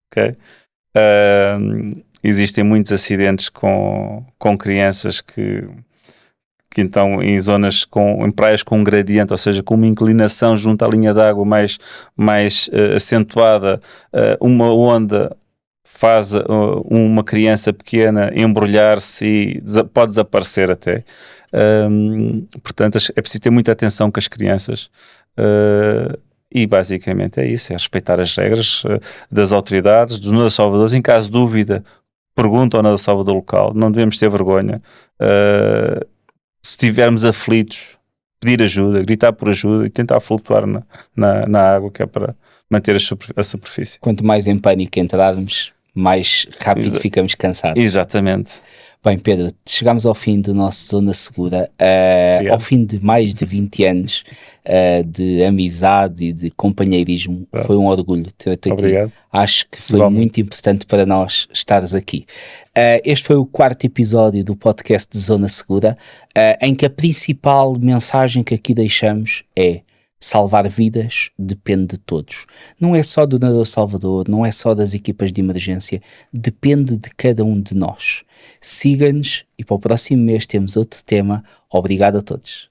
ok? Existem muitos acidentes com crianças que então em zonas em praias com um gradiente, ou seja, com uma inclinação junto à linha d'água mais acentuada, uma onda faz uma criança pequena embrulhar-se e pode desaparecer até. Portanto, é preciso ter muita atenção com as crianças e basicamente é isso, é respeitar as regras das autoridades, dos nadadores salvadores. Em caso de dúvida, pergunta ao nadador salvador local, não devemos ter vergonha. Se estivermos aflitos, pedir ajuda, gritar por ajuda e tentar flutuar na água, que é para manter a superfície. Quanto mais em pânico entrarmos, mais rápido ficamos cansados. Exatamente. Bem, Pedro, chegamos ao fim do nosso Zona Segura, ao fim de mais de 20 anos de amizade e de companheirismo. Foi um orgulho ter-te aqui. Obrigado. Acho que foi muito importante para nós estares aqui. Este foi o 4º episódio do podcast de Zona Segura, em que a principal mensagem que aqui deixamos é: salvar vidas depende de todos. Não é só do nadador Salvador, não é só das equipas de emergência, depende de cada um de nós. Siga-nos e para o próximo mês temos outro tema. Obrigado a todos.